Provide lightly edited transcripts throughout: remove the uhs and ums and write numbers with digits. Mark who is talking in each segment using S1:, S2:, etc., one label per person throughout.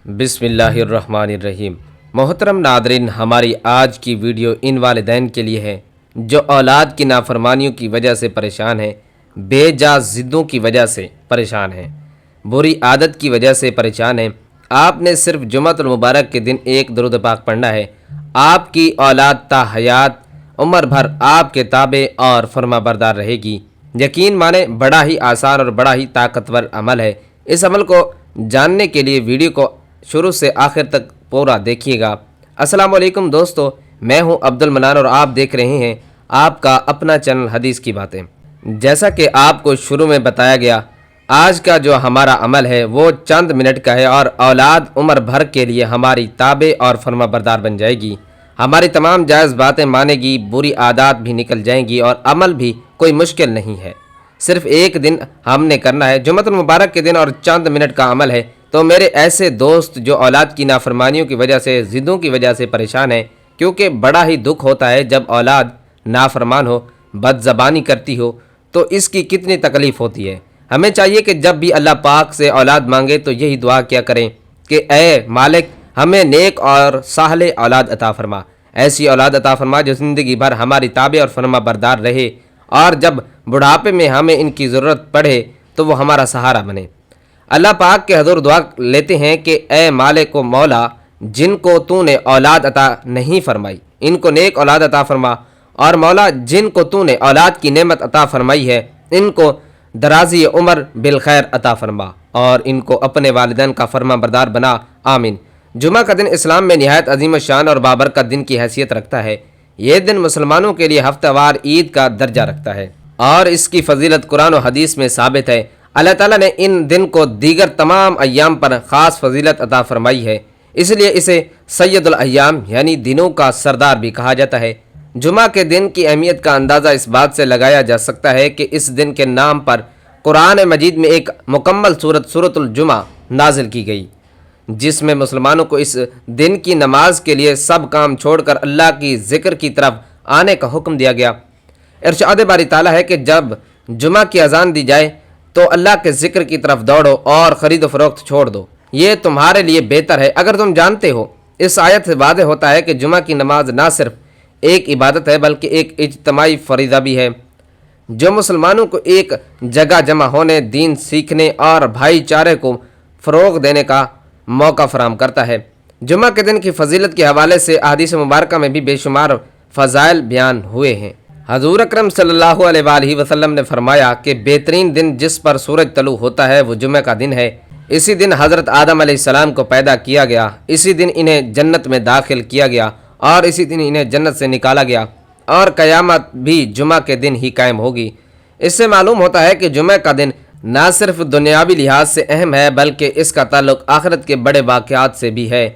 S1: بسم اللہ الرحمن الرحیم۔ محترم ناظرین، ہماری آج کی ویڈیو ان والدین کے لیے ہے جو اولاد کی نافرمانیوں کی وجہ سے پریشان ہیں، بے جا ضدوں کی وجہ سے پریشان ہیں، بری عادت کی وجہ سے پریشان ہیں۔ آپ نے صرف جمعۃ المبارک کے دن ایک درود پاک پڑھنا ہے، آپ کی اولاد تا حیات عمر بھر آپ کے تابع اور فرما بردار رہے گی۔ یقین مانیں، بڑا ہی آسان اور بڑا ہی طاقتور عمل ہے۔ اس عمل کو جاننے کے لیے ویڈیو کو شروع سے آخر تک پورا دیکھیے گا۔ السلام علیکم دوستو، میں ہوں عبد المنان اور آپ دیکھ رہے ہیں آپ کا اپنا چینل حدیث کی باتیں۔ جیسا کہ آپ کو شروع میں بتایا گیا، آج کا جو ہمارا عمل ہے وہ چند منٹ کا ہے اور اولاد عمر بھر کے لیے ہماری تابع اور فرما بردار بن جائے گی، ہماری تمام جائز باتیں مانے گی، بری عادات بھی نکل جائیں گی اور عمل بھی کوئی مشکل نہیں ہے۔ صرف ایک دن ہم نے کرنا ہے، جمعۃ المبارک کے دن، اور چند منٹ کا عمل ہے۔ تو میرے ایسے دوست جو اولاد کی نافرمانیوں کی وجہ سے، ضدوں کی وجہ سے پریشان ہیں، کیونکہ بڑا ہی دکھ ہوتا ہے جب اولاد نافرمان ہو، بد زبانی کرتی ہو تو اس کی کتنی تکلیف ہوتی ہے۔ ہمیں چاہیے کہ جب بھی اللہ پاک سے اولاد مانگے تو یہی دعا کیا کریں کہ اے مالک، ہمیں نیک اور صالح اولاد عطا فرما، ایسی اولاد عطا فرما جو زندگی بھر ہماری تابع اور فرما بردار رہے، اور جب بڑھاپے میں ہمیں ان کی ضرورت پڑے تو وہ ہمارا سہارا بنے۔ اللہ پاک کے حضور دعا لیتے ہیں کہ اے مالک و مولا، جن کو تو نے اولاد عطا نہیں فرمائی ان کو نیک اولاد عطا فرما، اور مولا جن کو تو نے اولاد کی نعمت عطا فرمائی ہے ان کو درازی عمر بالخیر عطا فرما، اور ان کو اپنے والدین کا فرما بردار بنا، آمین۔ جمعہ کا دن اسلام میں نہایت عظیم الشان اور بابرکت دن کی حیثیت رکھتا ہے۔ یہ دن مسلمانوں کے لیے ہفتہ وار عید کا درجہ رکھتا ہے اور اس کی فضیلت قرآن و حدیث میں ثابت ہے۔ اللہ تعالیٰ نے ان دن کو دیگر تمام ایام پر خاص فضیلت عطا فرمائی ہے، اس لیے اسے سید الایام یعنی دنوں کا سردار بھی کہا جاتا ہے۔ جمعہ کے دن کی اہمیت کا اندازہ اس بات سے لگایا جا سکتا ہے کہ اس دن کے نام پر قرآن مجید میں ایک مکمل سورۃ الجمعہ نازل کی گئی، جس میں مسلمانوں کو اس دن کی نماز کے لیے سب کام چھوڑ کر اللہ کی ذکر کی طرف آنے کا حکم دیا گیا۔ ارشاد باری تعالیٰ ہے کہ جب جمعہ کی اذان دی جائے تو اللہ کے ذکر کی طرف دوڑو اور خرید و فروخت چھوڑ دو، یہ تمہارے لیے بہتر ہے اگر تم جانتے ہو۔ اس آیت سے واضح ہوتا ہے کہ جمعہ کی نماز نہ صرف ایک عبادت ہے بلکہ ایک اجتماعی فریضہ بھی ہے جو مسلمانوں کو ایک جگہ جمع ہونے، دین سیکھنے اور بھائی چارے کو فروغ دینے کا موقع فراہم کرتا ہے۔ جمعہ کے دن کی فضیلت کے حوالے سے احادیث مبارکہ میں بھی بے شمار فضائل بیان ہوئے ہیں۔ حضور اکرم صلی اللہ علیہ وآلہ وسلم نے فرمایا کہ بہترین دن جس پر سورج طلوع ہوتا ہے وہ جمعہ کا دن ہے۔ اسی دن حضرت آدم علیہ السلام کو پیدا کیا گیا، اسی دن انہیں جنت میں داخل کیا گیا اور اسی دن انہیں جنت سے نکالا گیا، اور قیامت بھی جمعہ کے دن ہی قائم ہوگی۔ اس سے معلوم ہوتا ہے کہ جمعہ کا دن نہ صرف دنیاوی لحاظ سے اہم ہے بلکہ اس کا تعلق آخرت کے بڑے واقعات سے بھی ہے۔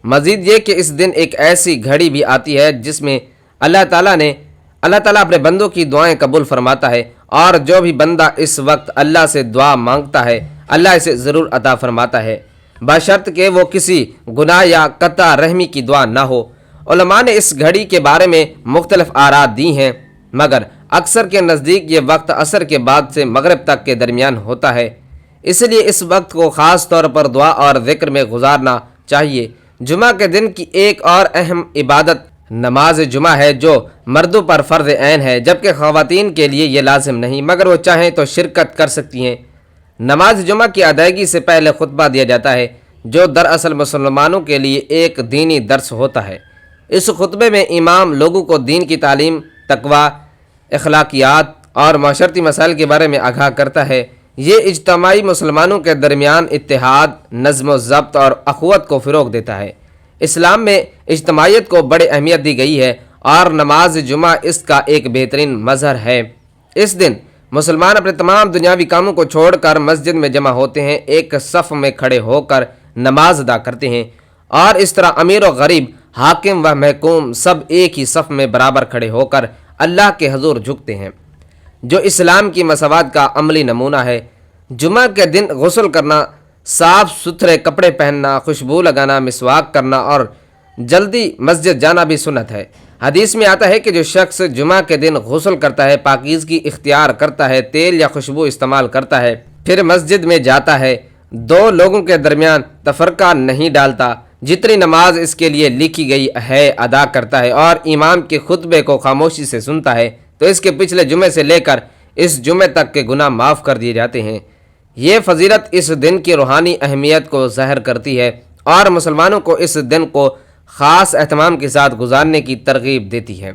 S1: مزید یہ کہ اس دن ایک ایسی گھڑی بھی آتی ہے جس میں اللہ تعالیٰ اپنے بندوں کی دعائیں قبول فرماتا ہے، اور جو بھی بندہ اس وقت اللہ سے دعا مانگتا ہے اللہ اسے ضرور عطا فرماتا ہے، بشرط کہ وہ کسی گناہ یا قطع رحمی کی دعا نہ ہو۔ علماء نے اس گھڑی کے بارے میں مختلف آراء دی ہیں، مگر اکثر کے نزدیک یہ وقت عصر کے بعد سے مغرب تک کے درمیان ہوتا ہے، اس لیے اس وقت کو خاص طور پر دعا اور ذکر میں گزارنا چاہیے۔ جمعہ کے دن کی ایک اور اہم عبادت نماز جمعہ ہے جو مردوں پر فرض عین ہے، جبکہ خواتین کے لیے یہ لازم نہیں، مگر وہ چاہیں تو شرکت کر سکتی ہیں۔ نماز جمعہ کی ادائیگی سے پہلے خطبہ دیا جاتا ہے جو دراصل مسلمانوں کے لیے ایک دینی درس ہوتا ہے۔ اس خطبے میں امام لوگوں کو دین کی تعلیم، تقوی، اخلاقیات اور معاشرتی مسائل کے بارے میں آگاہ کرتا ہے۔ یہ اجتماعی مسلمانوں کے درمیان اتحاد، نظم و ضبط اور اخوت کو فروغ دیتا ہے۔ اسلام میں اجتماعیت کو بڑی اہمیت دی گئی ہے اور نماز جمعہ اس کا ایک بہترین مظہر ہے۔ اس دن مسلمان اپنے تمام دنیاوی کاموں کو چھوڑ کر مسجد میں جمع ہوتے ہیں، ایک صف میں کھڑے ہو کر نماز ادا کرتے ہیں، اور اس طرح امیر و غریب، حاکم و محکوم سب ایک ہی صف میں برابر کھڑے ہو کر اللہ کے حضور جھکتے ہیں، جو اسلام کی مساوات کا عملی نمونہ ہے۔ جمعہ کے دن غسل کرنا، صاف ستھرے کپڑے پہننا، خوشبو لگانا، مسواک کرنا اور جلدی مسجد جانا بھی سنت ہے۔ حدیث میں آتا ہے کہ جو شخص جمعہ کے دن غسل کرتا ہے، پاکیزگی اختیار کرتا ہے، تیل یا خوشبو استعمال کرتا ہے، پھر مسجد میں جاتا ہے، دو لوگوں کے درمیان تفرقہ نہیں ڈالتا، جتنی نماز اس کے لیے لکھی گئی ہے ادا کرتا ہے اور امام کے خطبے کو خاموشی سے سنتا ہے تو اس کے پچھلے جمعے سے لے کر اس جمعے تک کے گناہ معاف کر دیے جاتے ہیں۔ یہ فضیلت اس دن کی روحانی اہمیت کو ظاہر کرتی ہے اور مسلمانوں کو اس دن کو خاص اہتمام کے ساتھ گزارنے کی ترغیب دیتی ہے۔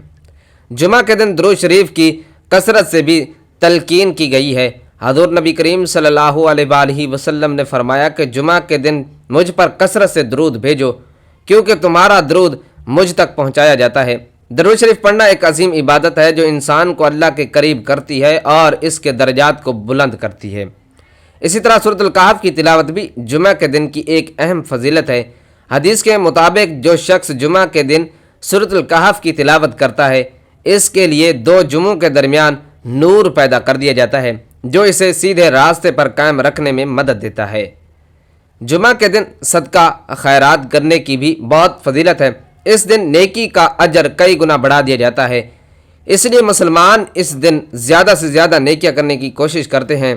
S1: جمعہ کے دن درود شریف کی کثرت سے بھی تلقین کی گئی ہے۔ حضور نبی کریم صلی اللہ علیہ وآلہ وسلم نے فرمایا کہ جمعہ کے دن مجھ پر کثرت سے درود بھیجو کیونکہ تمہارا درود مجھ تک پہنچایا جاتا ہے۔ درود شریف پڑھنا ایک عظیم عبادت ہے جو انسان کو اللہ کے قریب کرتی ہے اور اس کے درجات کو بلند کرتی ہے۔ اسی طرح سورۃ الکہف کی تلاوت بھی جمعہ کے دن کی ایک اہم فضیلت ہے۔ حدیث کے مطابق جو شخص جمعہ کے دن سورۃ الکہف کی تلاوت کرتا ہے اس کے لیے 2 جمعوں کے درمیان نور پیدا کر دیا جاتا ہے جو اسے سیدھے راستے پر قائم رکھنے میں مدد دیتا ہے۔ جمعہ کے دن صدقہ خیرات کرنے کی بھی بہت فضیلت ہے۔ اس دن نیکی کا اجر کئی گنا بڑھا دیا جاتا ہے، اس لیے مسلمان اس دن زیادہ سے زیادہ نیکیاں کرنے کی کوشش کرتے ہیں۔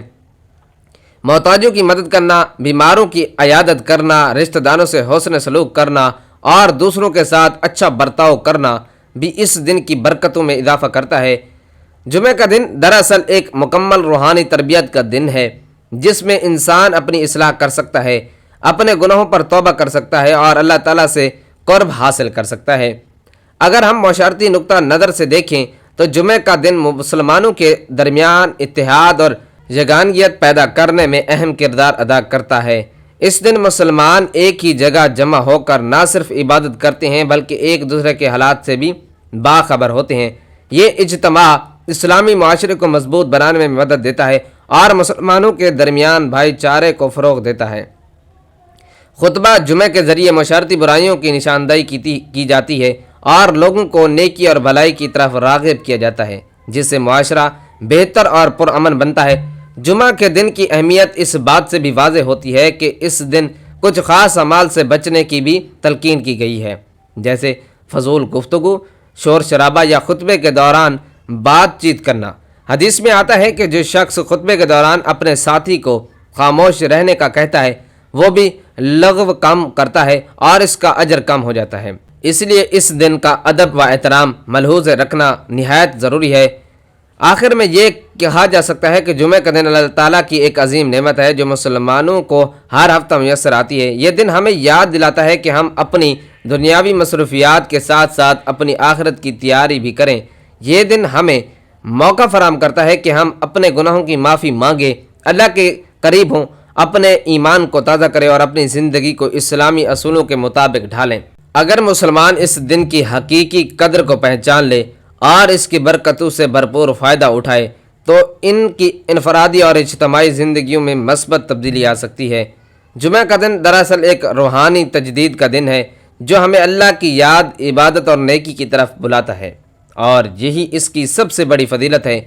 S1: محتاجوں کی مدد کرنا، بیماروں کی عیادت کرنا، رشتہ داروں سے حسن سلوک کرنا اور دوسروں کے ساتھ اچھا برتاؤ کرنا بھی اس دن کی برکتوں میں اضافہ کرتا ہے۔ جمعہ کا دن دراصل ایک مکمل روحانی تربیت کا دن ہے جس میں انسان اپنی اصلاح کر سکتا ہے، اپنے گناہوں پر توبہ کر سکتا ہے اور اللہ تعالیٰ سے قرب حاصل کر سکتا ہے۔ اگر ہم معاشرتی نقطہ نظر سے دیکھیں تو جمعہ کا دن مسلمانوں کے درمیان اتحاد اور یگانگیت پیدا کرنے میں اہم کردار ادا کرتا ہے۔ اس دن مسلمان ایک ہی جگہ جمع ہو کر نہ صرف عبادت کرتے ہیں بلکہ ایک دوسرے کے حالات سے بھی باخبر ہوتے ہیں۔ یہ اجتماع اسلامی معاشرے کو مضبوط بنانے میں مدد دیتا ہے اور مسلمانوں کے درمیان بھائی چارے کو فروغ دیتا ہے۔ خطبہ جمعہ کے ذریعے معاشرتی برائیوں کی نشاندہی کی جاتی ہے اور لوگوں کو نیکی اور بھلائی کی طرف راغب کیا جاتا ہے جس سے معاشرہ بہتر اور پرامن بنتا ہے۔ جمعہ کے دن کی اہمیت اس بات سے بھی واضح ہوتی ہے کہ اس دن کچھ خاص اعمال سے بچنے کی بھی تلقین کی گئی ہے، جیسے فضول گفتگو، شور شرابہ یا خطبے کے دوران بات چیت کرنا۔ حدیث میں آتا ہے کہ جو شخص خطبے کے دوران اپنے ساتھی کو خاموش رہنے کا کہتا ہے وہ بھی لغو کم کرتا ہے اور اس کا اجر کم ہو جاتا ہے۔ اس لیے اس دن کا ادب و احترام ملحوظ رکھنا نہایت ضروری ہے۔ آخر میں یہ کہا جا سکتا ہے کہ جمعہ کا دن اللہ تعالیٰ کی ایک عظیم نعمت ہے جو مسلمانوں کو ہر ہفتہ میسر آتی ہے۔ یہ دن ہمیں یاد دلاتا ہے کہ ہم اپنی دنیاوی مصروفیات کے ساتھ ساتھ اپنی آخرت کی تیاری بھی کریں۔ یہ دن ہمیں موقع فراہم کرتا ہے کہ ہم اپنے گناہوں کی معافی مانگیں، اللہ کے قریب ہوں، اپنے ایمان کو تازہ کریں اور اپنی زندگی کو اسلامی اصولوں کے مطابق ڈھالیں۔ اگر مسلمان اس دن کی حقیقی قدر کو پہچان لے اور اس کی برکتوں سے بھرپور فائدہ اٹھائے تو ان کی انفرادی اور اجتماعی زندگیوں میں مثبت تبدیلی آ سکتی ہے۔ جمعہ کا دن دراصل ایک روحانی تجدید کا دن ہے جو ہمیں اللہ کی یاد، عبادت اور نیکی کی طرف بلاتا ہے، اور یہی اس کی سب سے بڑی فضیلت ہے۔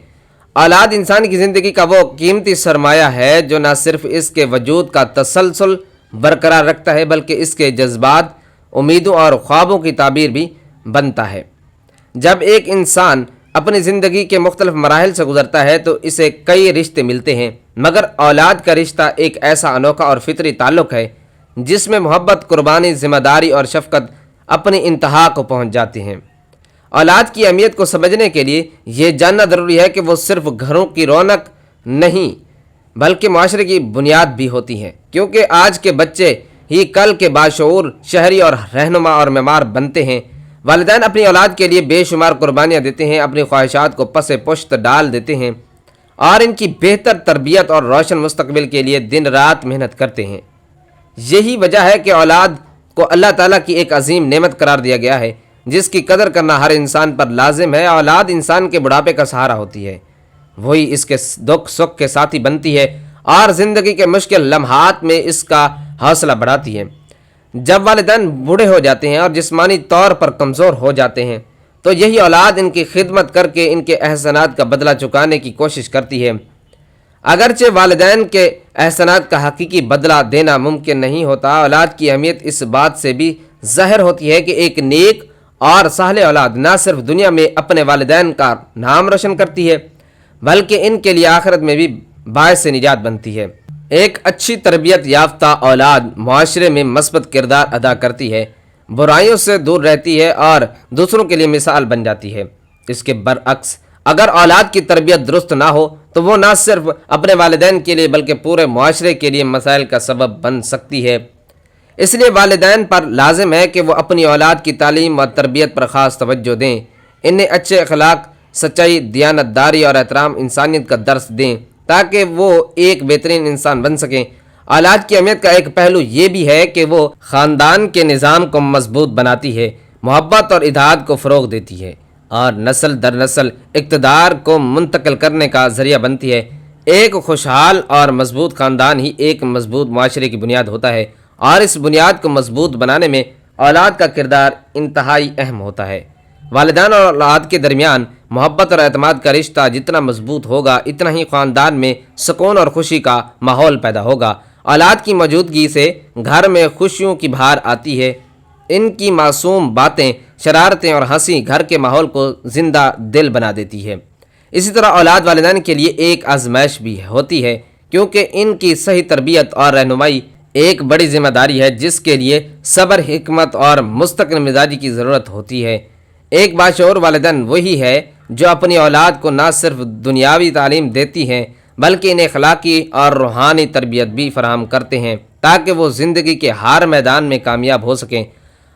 S1: اولاد انسان کی زندگی کا وہ قیمتی سرمایہ ہے جو نہ صرف اس کے وجود کا تسلسل برقرار رکھتا ہے بلکہ اس کے جذبات، امیدوں اور خوابوں کی تعبیر بھی بنتا ہے۔ جب ایک انسان اپنی زندگی کے مختلف مراحل سے گزرتا ہے تو اسے کئی رشتے ملتے ہیں، مگر اولاد کا رشتہ ایک ایسا انوکھا اور فطری تعلق ہے جس میں محبت، قربانی، ذمہ داری اور شفقت اپنی انتہا کو پہنچ جاتے ہیں۔ اولاد کی اہمیت کو سمجھنے کے لیے یہ جاننا ضروری ہے کہ وہ صرف گھروں کی رونق نہیں بلکہ معاشرے کی بنیاد بھی ہوتی ہیں، کیونکہ آج کے بچے ہی کل کے باشعور شہری اور رہنما اور معمار بنتے ہیں۔ والدین اپنی اولاد کے لیے بے شمار قربانیاں دیتے ہیں، اپنی خواہشات کو پس پشت ڈال دیتے ہیں اور ان کی بہتر تربیت اور روشن مستقبل کے لیے دن رات محنت کرتے ہیں۔ یہی وجہ ہے کہ اولاد کو اللہ تعالیٰ کی ایک عظیم نعمت قرار دیا گیا ہے جس کی قدر کرنا ہر انسان پر لازم ہے۔ اولاد انسان کے بڑھاپے کا سہارا ہوتی ہے، وہی اس کے دکھ سکھ کے ساتھی بنتی ہے اور زندگی کے مشکل لمحات میں اس کا حوصلہ بڑھاتی ہے۔ جب والدین بوڑھے ہو جاتے ہیں اور جسمانی طور پر کمزور ہو جاتے ہیں تو یہی اولاد ان کی خدمت کر کے ان کے احسانات کا بدلہ چکانے کی کوشش کرتی ہے۔ اگرچہ والدین کے احسانات کا حقیقی بدلہ دینا ممکن نہیں ہوتا، اولاد کی اہمیت اس بات سے بھی ظاہر ہوتی ہے کہ ایک نیک اور صالح اولاد نہ صرف دنیا میں اپنے والدین کا نام روشن کرتی ہے بلکہ ان کے لیے آخرت میں بھی باعث نجات بنتی ہے۔ ایک اچھی تربیت یافتہ اولاد معاشرے میں مثبت کردار ادا کرتی ہے، برائیوں سے دور رہتی ہے اور دوسروں کے لیے مثال بن جاتی ہے۔ اس کے برعکس اگر اولاد کی تربیت درست نہ ہو تو وہ نہ صرف اپنے والدین کے لیے بلکہ پورے معاشرے کے لیے مسائل کا سبب بن سکتی ہے۔ اس لیے والدین پر لازم ہے کہ وہ اپنی اولاد کی تعلیم اور تربیت پر خاص توجہ دیں، انہیں اچھے اخلاق، سچائی، دیانت داری اور احترام انسانیت کا درس دیں تاکہ وہ ایک بہترین انسان بن سکیں۔ اولاد کی اہمیت کا ایک پہلو یہ بھی ہے کہ وہ خاندان کے نظام کو مضبوط بناتی ہے، محبت اور اتحاد کو فروغ دیتی ہے اور نسل در نسل اقتدار کو منتقل کرنے کا ذریعہ بنتی ہے۔ ایک خوشحال اور مضبوط خاندان ہی ایک مضبوط معاشرے کی بنیاد ہوتا ہے اور اس بنیاد کو مضبوط بنانے میں اولاد کا کردار انتہائی اہم ہوتا ہے۔ والدین اور اولاد کے درمیان محبت اور اعتماد کا رشتہ جتنا مضبوط ہوگا اتنا ہی خاندان میں سکون اور خوشی کا ماحول پیدا ہوگا۔ اولاد کی موجودگی سے گھر میں خوشیوں کی بہار آتی ہے، ان کی معصوم باتیں، شرارتیں اور ہنسی گھر کے ماحول کو زندہ دل بنا دیتی ہے۔ اسی طرح اولاد والدین کے لیے ایک آزمائش بھی ہوتی ہے کیونکہ ان کی صحیح تربیت اور رہنمائی ایک بڑی ذمہ داری ہے جس کے لیے صبر، حکمت اور مستقل مزاجی کی ضرورت ہوتی ہے۔ ایک باشعور والدین وہی ہے جو اپنی اولاد کو نہ صرف دنیاوی تعلیم دیتی ہیں بلکہ انہیں اخلاقی اور روحانی تربیت بھی فراہم کرتے ہیں تاکہ وہ زندگی کے ہر میدان میں کامیاب ہو سکیں۔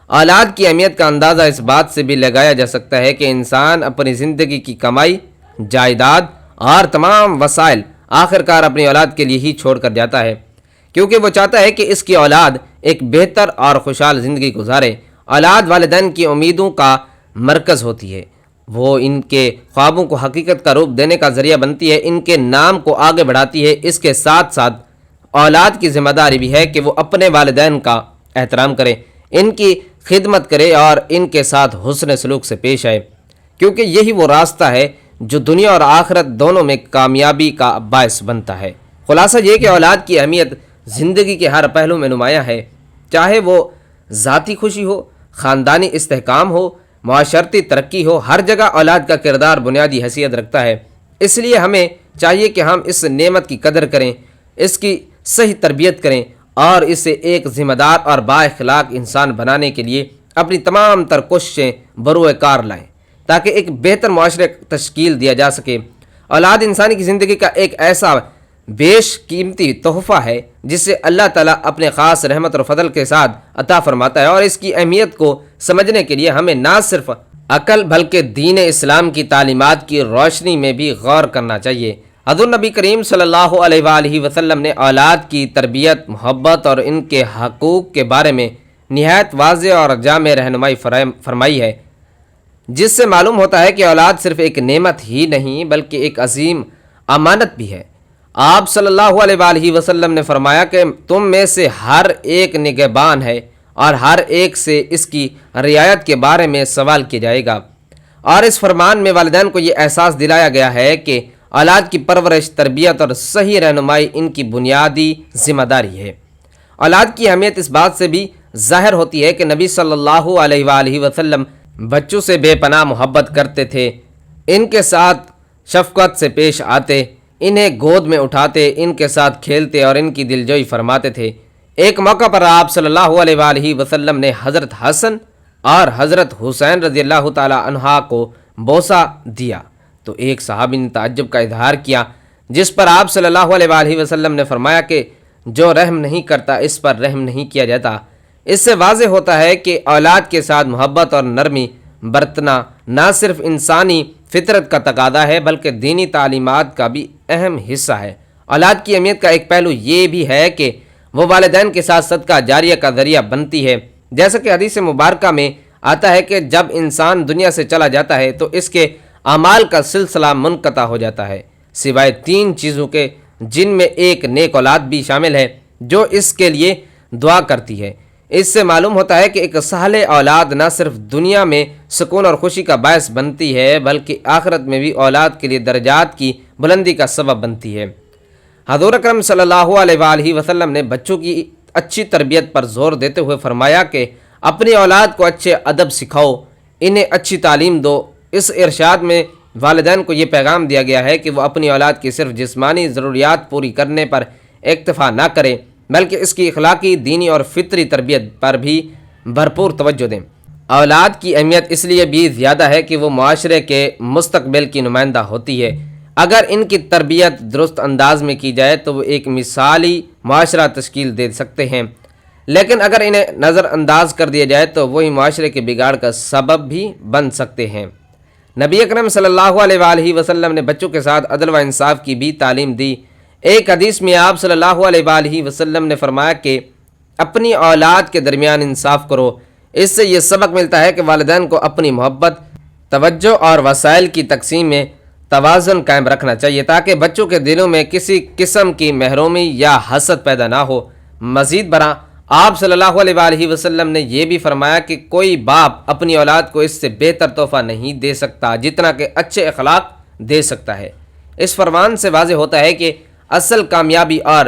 S1: اولاد کی اہمیت کا اندازہ اس بات سے بھی لگایا جا سکتا ہے کہ انسان اپنی زندگی کی کمائی، جائیداد اور تمام وسائل آخرکار اپنی اولاد کے لیے ہی چھوڑ کر جاتا ہے کیونکہ وہ چاہتا ہے کہ اس کی اولاد ایک بہتر اور خوشحال زندگی گزارے۔ اولاد والدین کی امیدوں کا مرکز ہوتی ہے، وہ ان کے خوابوں کو حقیقت کا روپ دینے کا ذریعہ بنتی ہے، ان کے نام کو آگے بڑھاتی ہے۔ اس کے ساتھ ساتھ اولاد کی ذمہ داری بھی ہے کہ وہ اپنے والدین کا احترام کرے، ان کی خدمت کرے اور ان کے ساتھ حسن سلوک سے پیش آئے کیونکہ یہی وہ راستہ ہے جو دنیا اور آخرت دونوں میں کامیابی کا باعث بنتا ہے۔ خلاصہ یہ کہ اولاد کی اہمیت زندگی کے ہر پہلو میں نمایاں ہے، چاہے وہ ذاتی خوشی ہو، خاندانی استحکام ہو، معاشرتی ترقی ہو، ہر جگہ اولاد کا کردار بنیادی حیثیت رکھتا ہے۔ اس لیے ہمیں چاہیے کہ ہم اس نعمت کی قدر کریں، اس کی صحیح تربیت کریں اور اسے ایک ذمہ دار اور با اخلاق انسان بنانے کے لیے اپنی تمام تر کوششیں بروئے کار لائیں تاکہ ایک بہتر معاشرے تشکیل دیا جا سکے۔ اولاد انسانی کی زندگی کا ایک ایسا بیش قیمتی تحفہ ہے جسے اللہ تعالیٰ اپنے خاص رحمت اور فضل کے ساتھ عطا فرماتا ہے، اور اس کی اہمیت کو سمجھنے کے لیے ہمیں نہ صرف عقل بلکہ دین اسلام کی تعلیمات کی روشنی میں بھی غور کرنا چاہیے۔ حضور نبی کریم صلی اللہ علیہ وآلہ وسلم نے اولاد کی تربیت، محبت اور ان کے حقوق کے بارے میں نہایت واضح اور جامع رہنمائی فرمائی ہے، جس سے معلوم ہوتا ہے کہ اولاد صرف ایک نعمت ہی نہیں بلکہ ایک عظیم امانت بھی ہے۔ آپ صلی اللہ علیہ وآلہ وسلم نے فرمایا کہ تم میں سے ہر ایک نگہبان ہے اور ہر ایک سے اس کی رعایت کے بارے میں سوال کیا جائے گا، اور اس فرمان میں والدین کو یہ احساس دلایا گیا ہے کہ اولاد کی پرورش، تربیت اور صحیح رہنمائی ان کی بنیادی ذمہ داری ہے۔ اولاد کی اہمیت اس بات سے بھی ظاہر ہوتی ہے کہ نبی صلی اللہ علیہ وآلہ وسلم بچوں سے بے پناہ محبت کرتے تھے، ان کے ساتھ شفقت سے پیش آتے، انہیں گود میں اٹھاتے، ان کے ساتھ کھیلتے اور ان کی دلجوئی فرماتے تھے۔ ایک موقع پر آپ صلی اللہ علیہ وآلہ وسلم نے حضرت حسن اور حضرت حسین رضی اللہ تعالی عنہ کو بوسہ دیا تو ایک صحابی نے تعجب کا اظہار کیا، جس پر آپ صلی اللہ علیہ وآلہ وسلم نے فرمایا کہ جو رحم نہیں کرتا اس پر رحم نہیں کیا جاتا۔ اس سے واضح ہوتا ہے کہ اولاد کے ساتھ محبت اور نرمی برتنا نہ صرف انسانی فطرت کا تقاضا ہے بلکہ دینی تعلیمات کا بھی اہم حصہ ہے۔ اولاد کی اہمیت کا ایک پہلو یہ بھی ہے کہ وہ والدین کے ساتھ صدقہ جاریہ کا ذریعہ بنتی ہے، جیسا کہ حدیث مبارکہ میں آتا ہے کہ جب انسان دنیا سے چلا جاتا ہے تو اس کے اعمال کا سلسلہ منقطع ہو جاتا ہے سوائے 3 چیزوں کے، جن میں ایک نیک اولاد بھی شامل ہے جو اس کے لیے دعا کرتی ہے۔ اس سے معلوم ہوتا ہے کہ ایک صالح اولاد نہ صرف دنیا میں سکون اور خوشی کا باعث بنتی ہے بلکہ آخرت میں بھی اولاد کے لیے درجات کی بلندی کا سبب بنتی ہے۔ حضور اکرم صلی اللہ علیہ وآلہ وسلم نے بچوں کی اچھی تربیت پر زور دیتے ہوئے فرمایا کہ اپنی اولاد کو اچھے ادب سکھاؤ، انہیں اچھی تعلیم دو۔ اس ارشاد میں والدین کو یہ پیغام دیا گیا ہے کہ وہ اپنی اولاد کی صرف جسمانی ضروریات پوری کرنے پر اکتفا نہ کریں بلکہ اس کی اخلاقی، دینی اور فطری تربیت پر بھی بھرپور توجہ دیں۔ اولاد کی اہمیت اس لیے بھی زیادہ ہے کہ وہ معاشرے کے مستقبل کی نمائندہ ہوتی ہے۔ اگر ان کی تربیت درست انداز میں کی جائے تو وہ ایک مثالی معاشرہ تشکیل دے سکتے ہیں، لیکن اگر انہیں نظر انداز کر دیا جائے تو وہی معاشرے کے بگاڑ کا سبب بھی بن سکتے ہیں۔ نبی اکرم صلی اللہ علیہ وآلہ وسلم نے بچوں کے ساتھ عدل و انصاف کی بھی تعلیم دی۔ ایک حدیث میں آپ صلی اللہ علیہ وآلہ وسلم نے فرمایا کہ اپنی اولاد کے درمیان انصاف کرو۔ اس سے یہ سبق ملتا ہے کہ والدین کو اپنی محبت، توجہ اور وسائل کی تقسیم میں توازن قائم رکھنا چاہیے تاکہ بچوں کے دلوں میں کسی قسم کی محرومی یا حسد پیدا نہ ہو۔ مزید برآں آپ صلی اللہ علیہ وآلہ وسلم نے یہ بھی فرمایا کہ کوئی باپ اپنی اولاد کو اس سے بہتر تحفہ نہیں دے سکتا جتنا کہ اچھے اخلاق دے سکتا ہے۔ اس فرمان سے واضح ہوتا ہے کہ اصل کامیابی اور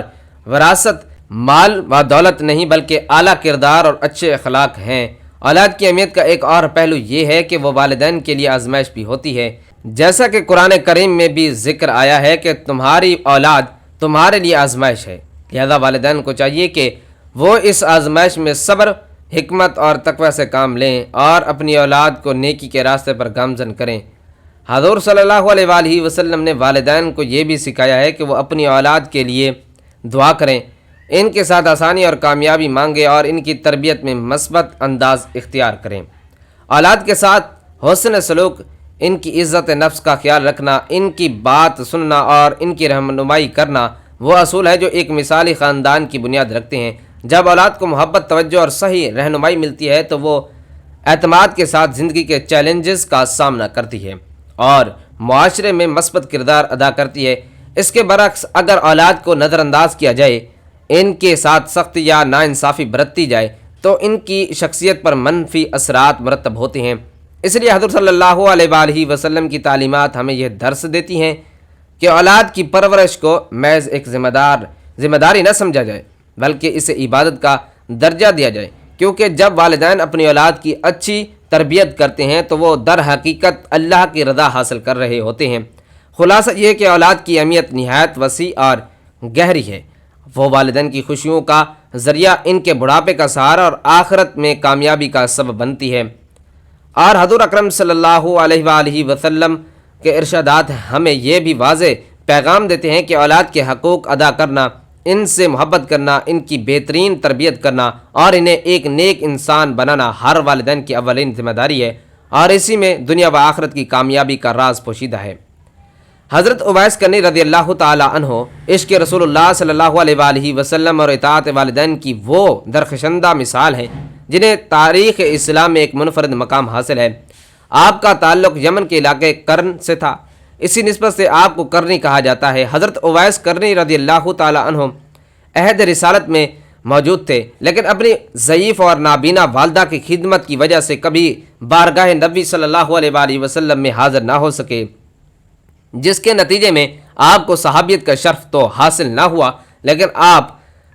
S1: وراثت مال و دولت نہیں بلکہ اعلیٰ کردار اور اچھے اخلاق ہیں۔ اولاد کی اہمیت کا ایک اور پہلو یہ ہے کہ وہ والدین کے لیے آزمائش بھی ہوتی ہے، جیسا کہ قرآن کریم میں بھی ذکر آیا ہے کہ تمہاری اولاد تمہارے لیے آزمائش ہے، لہذا والدین کو چاہیے کہ وہ اس آزمائش میں صبر، حکمت اور تقوی سے کام لیں اور اپنی اولاد کو نیکی کے راستے پر گامزن کریں۔ حضور صلی اللہ علیہ وآلہ وسلم نے والدین کو یہ بھی سکھایا ہے کہ وہ اپنی اولاد کے لیے دعا کریں، ان کے ساتھ آسانی اور کامیابی مانگیں اور ان کی تربیت میں مثبت انداز اختیار کریں۔ اولاد کے ساتھ حسن سلوک، ان کی عزت نفس کا خیال رکھنا، ان کی بات سننا اور ان کی رہنمائی کرنا وہ اصول ہے جو ایک مثالی خاندان کی بنیاد رکھتے ہیں۔ جب اولاد کو محبت، توجہ اور صحیح رہنمائی ملتی ہے تو وہ اعتماد کے ساتھ زندگی کے چیلنجز کا سامنا کرتی ہے اور معاشرے میں مثبت کردار ادا کرتی ہے۔ اس کے برعکس اگر اولاد کو نظر انداز کیا جائے، ان کے ساتھ سختی یا ناانصافی برتی جائے تو ان کی شخصیت پر منفی اثرات مرتب ہوتے ہیں۔ اس لیے حضرت صلی اللہ علیہ وآلہ وسلم کی تعلیمات ہمیں یہ درس دیتی ہیں کہ اولاد کی پرورش کو محض ایک ذمہ داری نہ سمجھا جائے بلکہ اسے عبادت کا درجہ دیا جائے، کیونکہ جب والدین اپنی اولاد کی اچھی تربیت کرتے ہیں تو وہ در حقیقت اللہ کی رضا حاصل کر رہے ہوتے ہیں۔ خلاصہ یہ کہ اولاد کی اہمیت نہایت وسیع اور گہری ہے۔ وہ والدین کی خوشیوں کا ذریعہ، ان کے بڑھاپے کا سہارا اور آخرت میں کامیابی کا سبب بنتی ہے۔ اور حضور اکرم صلی اللہ علیہ وآلہ وسلم کے ارشادات ہمیں یہ بھی واضح پیغام دیتے ہیں کہ اولاد کے حقوق ادا کرنا، ان سے محبت کرنا، ان کی بہترین تربیت کرنا اور انہیں ایک نیک انسان بنانا ہر والدین کی اولین ذمہ داری ہے، اور اسی میں دنیا و آخرت کی کامیابی کا راز پوشیدہ ہے۔ حضرت اویس کرنی رضی اللہ تعالی عنہ عشق رسول اللہ صلی اللہ علیہ وآلہ وسلم اور اطاعت والدین کی وہ درخشندہ مثال ہیں جنہیں تاریخ اسلام میں ایک منفرد مقام حاصل ہے۔ آپ کا تعلق یمن کے علاقے کرن سے تھا، اسی نسبت سے آپ کو کرنی کہا جاتا ہے۔ حضرت اویس کرنی رضی اللہ تعالی عنہ عہد رسالت میں موجود تھے، لیکن اپنی ضعیف اور نابینا والدہ کی خدمت کی وجہ سے کبھی بارگاہ نبی صلی اللہ علیہ وآلہ وسلم میں حاضر نہ ہو سکے، جس کے نتیجے میں آپ کو صحابیت کا شرف تو حاصل نہ ہوا، لیکن آپ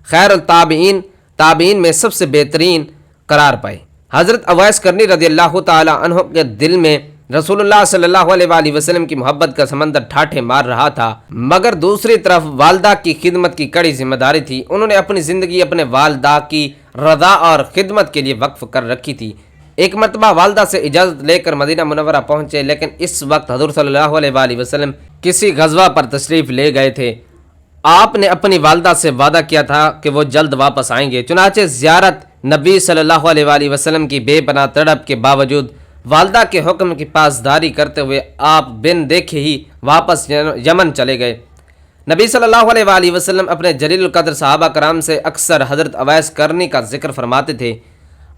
S1: خیر التابعین میں سب سے بہترین قرار پائے۔ حضرت اویس کرنی رضی اللہ تعالی عنہ کے دل میں رسول اللہ صلی اللہ علیہ وآلہ وسلم کی محبت کا سمندر ٹھاٹھے مار رہا تھا، مگر دوسری طرف والدہ کی خدمت کی کڑی ذمہ داری تھی۔ انہوں نے اپنی زندگی اپنے والدہ کی رضا اور خدمت کے لیے وقف کر رکھی تھی۔ ایک مرتبہ والدہ سے اجازت لے کر مدینہ منورہ پہنچے، لیکن اس وقت حضور صلی اللہ علیہ وآلہ وسلم کسی غزوہ پر تشریف لے گئے تھے۔ آپ نے اپنی والدہ سے وعدہ کیا تھا کہ وہ جلد واپس آئیں گے، چنانچہ زیارت نبی صلی اللہ علیہ وآلہ وسلم کی بے پناہ تڑپ کے باوجود والدہ کے حکم کی پاسداری کرتے ہوئے آپ بن دیکھے ہی واپس یمن چلے گئے۔ نبی صلی اللہ علیہ وآلہ وسلم اپنے جلیل القدر صحابہ کرام سے اکثر حضرت اویس کرنی کا ذکر فرماتے تھے۔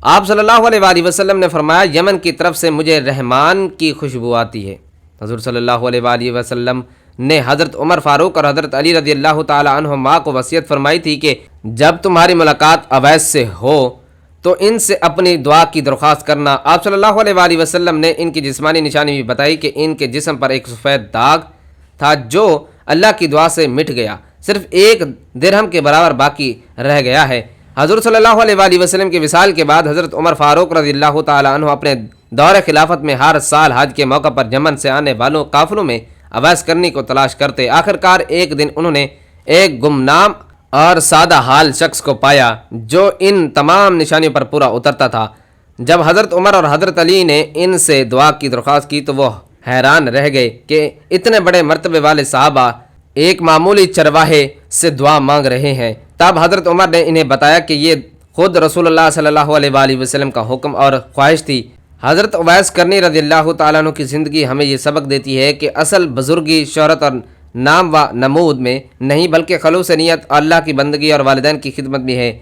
S1: آپ صلی اللہ علیہ وآلہ وسلم نے فرمایا، یمن کی طرف سے مجھے رحمان کی خوشبو آتی ہے۔ حضور صلی اللہ علیہ وآلہ وسلم نے حضرت عمر فاروق اور حضرت علی رضی اللہ تعالی عنہما کو وصیت فرمائی تھی کہ جب تمہاری ملاقات اویس سے ہو تو ان سے اپنی دعا کی درخواست کرنا۔ آپ صلی اللہ علیہ وآلہ وسلم نے ان کی جسمانی نشانی بھی بتائی کہ ان کے جسم پر ایک سفید داغ تھا جو اللہ کی دعا سے مٹ گیا، صرف 1 درہم کے برابر باقی رہ گیا ہے۔ حضور صلی اللہ علیہ وآلہ وسلم کے وصال کے بعد حضرت عمر فاروق رضی اللہ تعالی عنہ اپنے دور خلافت میں ہر سال حج کے موقع پر یمن سے آنے والوں قافلوں میں اویس کرنی کو تلاش کرتے۔ آخرکار ایک دن انہوں نے ایک گمنام اور سادہ حال شخص کو پایا جو ان تمام نشانیوں پر پورا اترتا تھا۔ جب حضرت عمر اور حضرت علی نے ان سے دعا کی درخواست کی تو وہ حیران رہ گئے کہ اتنے بڑے مرتبے والے صحابہ ایک معمولی چرواہے سے دعا مانگ رہے ہیں۔ تب حضرت عمر نے انہیں بتایا کہ یہ خود رسول اللہ صلی اللہ علیہ وآلہ وسلم کا حکم اور خواہش تھی۔ حضرت اویس کرنی رضی اللہ تعالیٰ عنہ کی زندگی ہمیں یہ سبق دیتی ہے کہ اصل بزرگی شہرت اور نام و نمود میں نہیں بلکہ خلوص نیت، اللہ کی بندگی اور والدین کی خدمت میں ہے۔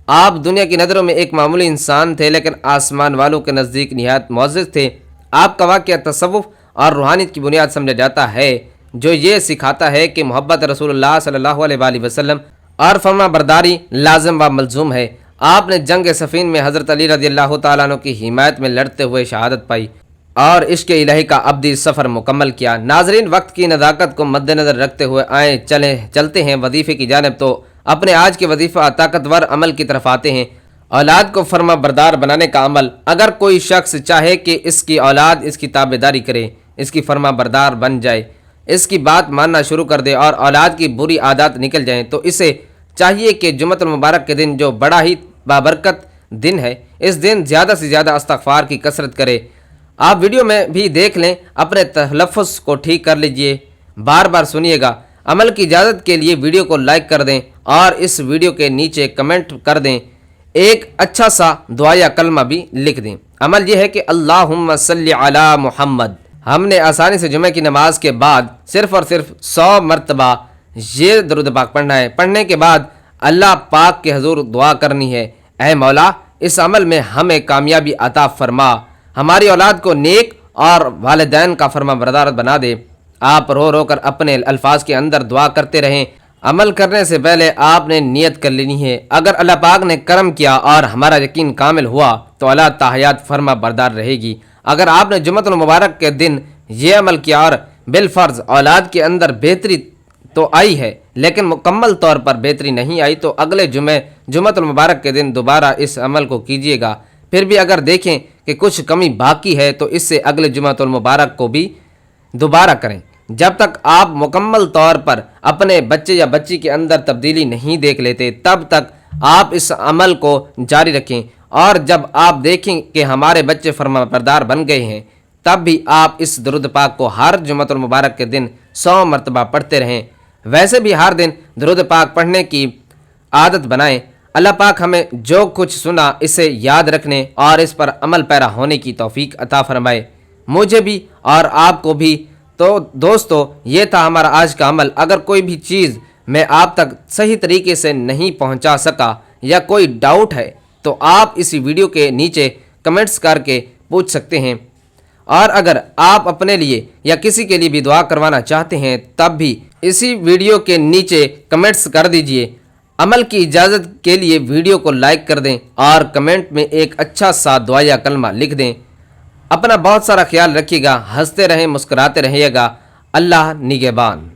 S1: آپ دنیا کی نظروں میں ایک معمولی انسان تھے لیکن آسمان والوں کے نزدیک نہایت معزز تھے۔ آپ کا واقعہ تصوف اور روحانیت کی بنیاد سمجھا جاتا ہے، جو یہ سکھاتا ہے کہ محبت رسول اللہ صلی اللہ علیہ وآلہ وسلم اور فرما برداری لازم و ملزوم ہے۔ آپ نے جنگ صفین میں حضرت علی رضی اللہ تعالیٰ عنہ کی حمایت میں لڑتے ہوئے شہادت پائی اور عشق الہی کا ابدی سفر مکمل کیا۔ ناظرین، وقت کی نزاکت کو مد نظر رکھتے ہوئے چلتے ہیں وظیفے کی جانب، تو اپنے آج کے وظیفہ طاقتور عمل کی طرف آتے ہیں، اولاد کو فرما بردار بنانے کا عمل۔ اگر کوئی شخص چاہے کہ اس کی اولاد اس کی تابعداری کرے، اس کی فرما بردار بن جائے، اس کی بات ماننا شروع کر دے اور اولاد کی بری عادات نکل جائیں، تو اسے چاہیے کہ جمعۃ المبارک کے دن، جو بڑا ہی بابرکت دن ہے، اس دن زیادہ سے زیادہ استغفار کی کثرت کرے۔ آپ ویڈیو میں بھی دیکھ لیں، اپنے تلفظ کو ٹھیک کر لیجئے، بار بار سنیے گا۔ عمل کی اجازت کے لیے ویڈیو کو لائک کر دیں اور اس ویڈیو کے نیچے کمنٹ کر دیں، ایک اچھا سا دعائیہ کلمہ بھی لکھ دیں۔ عمل یہ ہے کہ اللہم صلی علی محمد۔ ہم نے آسانی سے جمعہ کی نماز کے بعد صرف اور صرف 100 مرتبہ یہ درود پاک پڑھنا ہے۔ پڑھنے کے بعد اللہ پاک کے حضور دعا کرنی ہے، اے مولا اس عمل میں ہمیں کامیابی عطا فرما، ہماری اولاد کو نیک اور والدین کا فرما بردار بنا دے۔ آپ رو رو کر اپنے الفاظ کے اندر دعا کرتے رہیں۔ عمل کرنے سے پہلے آپ نے نیت کر لینی ہے۔ اگر اللہ پاک نے کرم کیا اور ہمارا یقین کامل ہوا تو اللہ تحیات فرما بردار رہے گی۔ اگر آپ نے جمعۃ المبارک کے دن یہ عمل کیا اور بالفرض اولاد کے اندر بہتری تو آئی ہے لیکن مکمل طور پر بہتری نہیں آئی، تو اگلے جمعۃ المبارک کے دن دوبارہ اس عمل کو کیجیے گا۔ پھر بھی اگر دیکھیں کہ کچھ کمی باقی ہے تو اس سے اگلے جمعۃ المبارک کو بھی دوبارہ کریں۔ جب تک آپ مکمل طور پر اپنے بچے یا بچی کے اندر تبدیلی نہیں دیکھ لیتے تب تک آپ اس عمل کو جاری رکھیں، اور جب آپ دیکھیں کہ ہمارے بچے فرما بردار بن گئے ہیں تب بھی آپ اس درود پاک کو ہر جمعۃ المبارک کے دن 100 مرتبہ پڑھتے رہیں۔ ویسے بھی ہر دن درود پاک پڑھنے کی عادت بنائیں۔ اللہ پاک ہمیں جو کچھ سنا اسے یاد رکھنے اور اس پر عمل پیرا ہونے کی توفیق عطا فرمائے، مجھے بھی اور آپ کو بھی۔ تو دوستو، یہ تھا ہمارا آج کا عمل۔ اگر کوئی بھی چیز میں آپ تک صحیح طریقے سے نہیں پہنچا سکا یا کوئی ڈاؤٹ ہے تو آپ اسی ویڈیو کے نیچے کمنٹس کر کے پوچھ سکتے ہیں، اور اگر آپ اپنے لیے یا کسی کے لیے بھی دعا کروانا چاہتے ہیں تب بھی اسی ویڈیو کے نیچے کمنٹس کر دیجئے۔ عمل کی اجازت کے لیے ویڈیو کو لائک کر دیں اور کمنٹ میں ایک اچھا سا دعائیہ کلمہ لکھ دیں۔ اپنا بہت سارا خیال رکھیے گا، ہنستے رہیں، مسکراتے رہیے گا۔ اللہ نگہبان۔